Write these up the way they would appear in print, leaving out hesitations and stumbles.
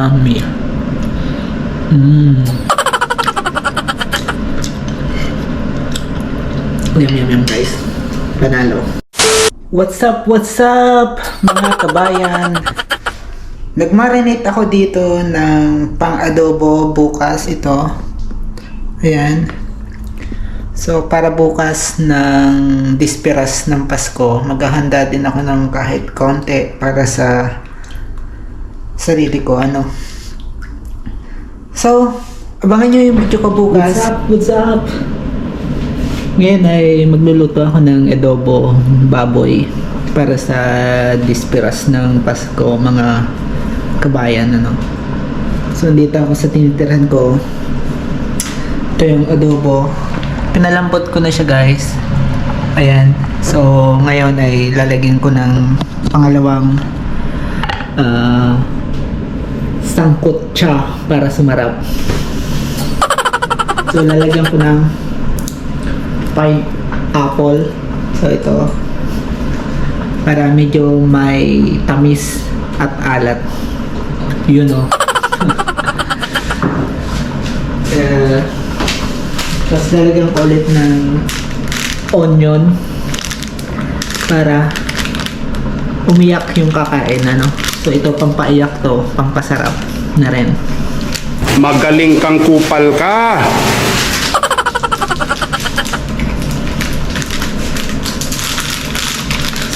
Yummy. Yum guys. Panalo. What's up mga kabayan? Nagmarinate ako dito ng pang-adobo bukas ito. Ayan. So para bukas ng dispiras ng Pasko, maghahanda din ako ng kahit konti para sa sarili ko So, abangan nyo yung video ko bukas. What's up? Ngayon ay magluluto ako ng adobo baboy para sa dispiras ng Pasko mga kabayan So dito ako sa tinitirhan ko. Ito yung adobo. Pinalambot ko na siya guys. Ayan. So ngayon ay lalagyan ko ng pangalawang sangkot siya para sumarap. So lalagyan ko ng pineapple. So ito para medyo may tamis at alat. Tapos lalagyan ko ulit ng onion para umiyak yung kakain So ito pampaiyak to, pampasarap na rin. Magaling kang kupal ka.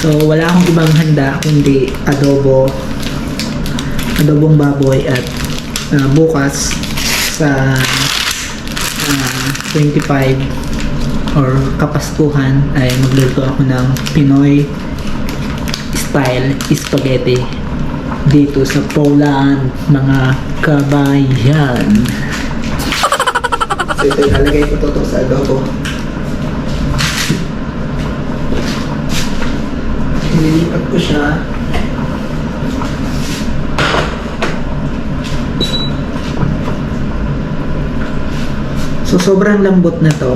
So wala akong ibang handa kundi adobong baboy at bukas sa 25 or Kapaskuhan ay magluluto ako ng Pinoy style spaghetti dito sa Poland mga kabayan. So ito ilalagay ko to sa adobo. Nilipat ko siya. So sobrang lambot na to.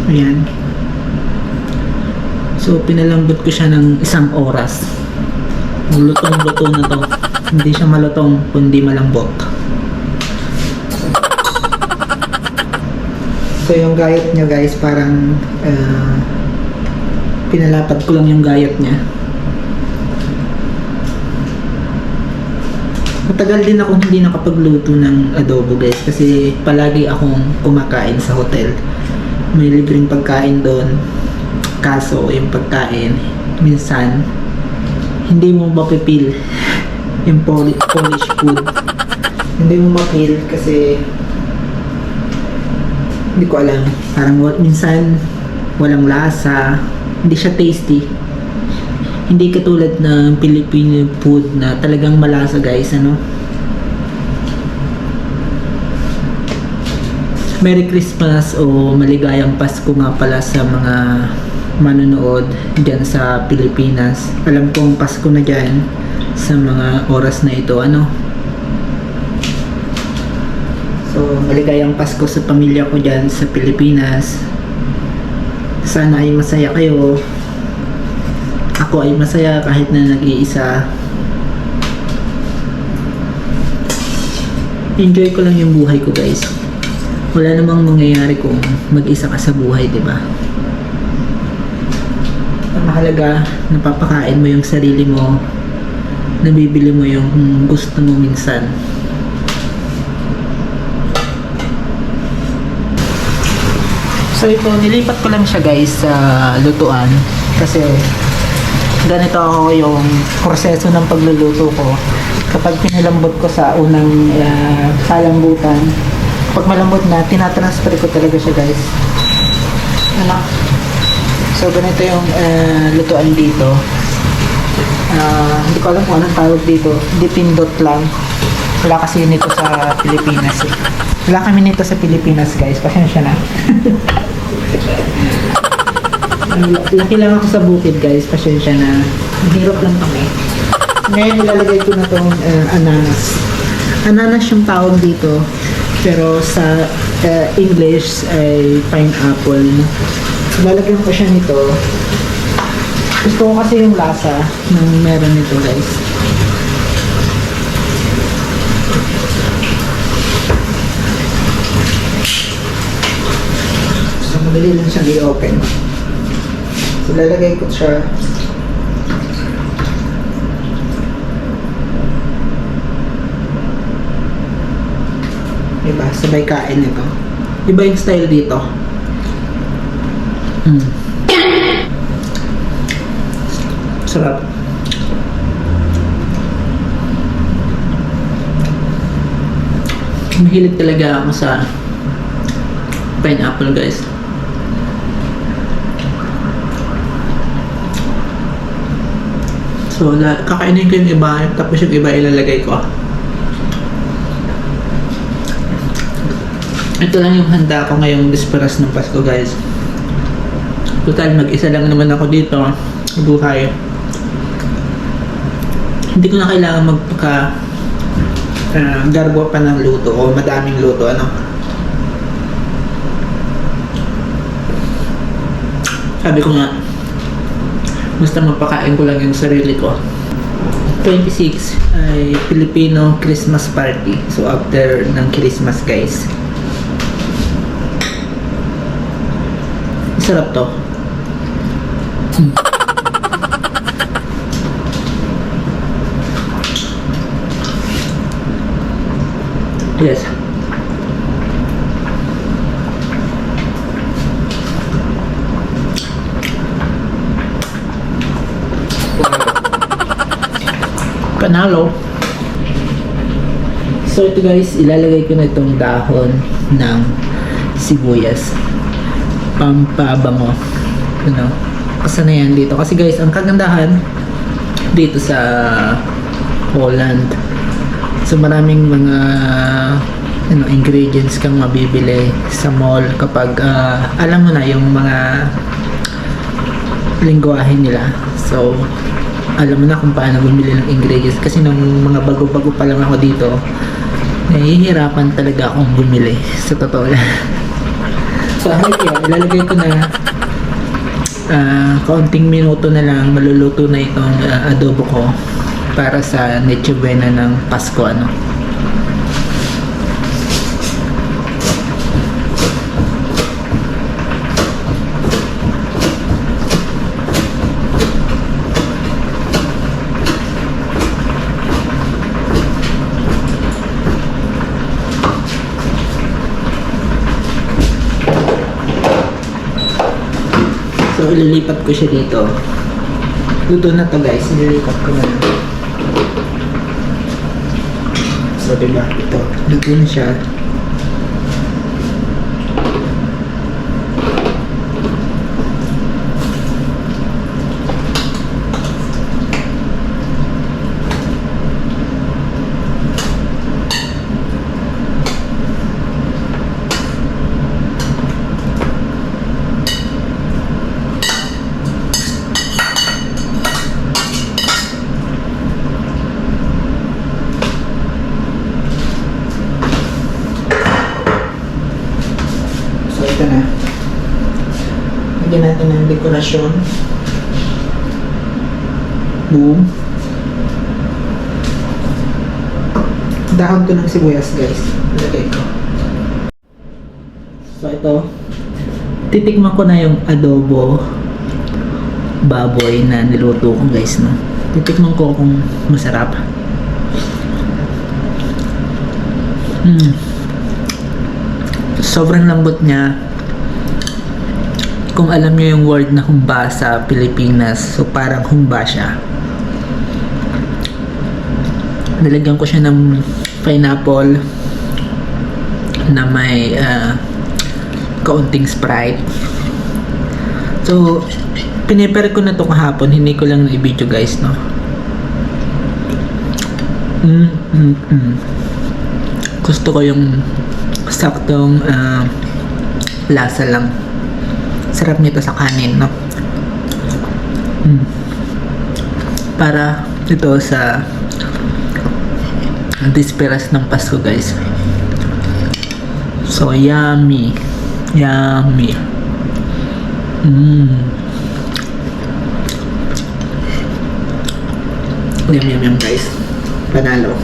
Ayan. So pinalambot ko siya ng 1 oras. Lutong-luto na to. Hindi siya malutong kundi malambot. So yung gayat niya guys parang pinalapad ko lang yung gayat niya. Matagal din ako hindi nakapagluto ng adobo guys kasi palagi akong kumakain sa hotel. May libreng pagkain doon. Kaso yung pagkain minsan hindi mo mapipil yung Polish food. Hindi mo mapil kasi hindi ko alam. Parang minsan walang lasa, hindi siya tasty. Hindi katulad ng Filipino food na talagang malasa guys Merry Christmas o maligayang Pasko nga pala sa mga manonood dyan sa Pilipinas. Alam kong Pasko na dyan sa mga oras na ito So maligayang Pasko sa pamilya ko dyan sa Pilipinas. Sana ay masaya kayo. Ako ay masaya kahit na nag-iisa. Enjoy ko lang yung buhay ko guys. Wala namang mangyayari kung mag-isa ka sa buhay, diba? Ang mahalaga, napapakain mo yung sarili mo, nabibili mo yung gusto mo minsan. So ito, nilipat ko lang siya guys sa lutuan kasi ganito ako yung proseso ng pagluluto ko. Kapag pinalambot ko sa unang palambutan, pag malambot na, tinatransfer ko talaga siya guys. So ganito yung lutuan dito. Hindi ko alam kung anong tawag dito. Dipindot lang. Wala kasi nito sa Pilipinas Wala kami nito sa Pilipinas guys. Pasensya na. Laki lang ako sa bukid guys. Pasensya na. Hirap lang kami. Ngayon ilalagay ko na tong ananas. Ananas yung tawag dito. Pero sa English ay pineapple. Lalagyan ko siya nito. Gusto ko kasi yung lasa ng meron nito guys. madali lang siyang i-open. So, lalagay ko siya. Diba? Sabay kain ito. Iba yung style dito. Sarap. Mahilig talaga ako sa pineapple, guys. So, kakainin ko yung iba, tapos yung iba ilalagay ko. Ito lang yung handa ko ngayong disperas ng Pasko, guys. Total, mag-isa lang naman ako dito. Buhay. Hindi ko na kailangan magpaka garbo pa ng luto o madaming luto, ano. Sabi ko nga, basta mapakain ko lang yung sarili ko. 26 ay Filipino Christmas party. So after ng Christmas, guys. Sarap to. Yes. Panalo. So ito, guys, ilalagay ko na itong dahon ng sibuyas. Pampabango. Ano? Kasanayan dito. Kasi, guys, ang kagandahan dito sa Holland. So maraming mga ingredients kang mabibili sa mall kapag alam mo na yung mga lingwahe nila. So alam mo na kung paano bumili ng ingredients, kasi nung mga bago-bago pa lang ako dito, nahihirapan talaga akong bumili sa totoo lang. So kaya ilalagay ko na kaunting minuto na lang, maluluto na itong adobo ko para sa Noche Buena ng Pasko, ano. So ililipat ko siya dito. Luto na to, guys. Ililipat ko na. So, diba? Ito. Luto na siya. Ito na. Lagyan natin ng dekorasyon. Boom. Dahon to ng sibuyas, guys. Lagay ko. So ito, titikman ko na yung adobo baboy na niluto ko, guys, no. Titikman ko kung masarap. Sobrang lambot niya. Kung alam niyo yung word na humba sa Pilipinas, so parang humba siya. Nilagyan ko siya ng pineapple na may kaunting Sprite. So, pinipare ko na to kahapon, hindi ko lang na-video, guys, no. Gusto ko yung saktong lasa lang. Sarap nito sa kanin, no. Para ito sa disperas ng Pasko, guys. So yummy. Yummy. Yum, guys. Panalo.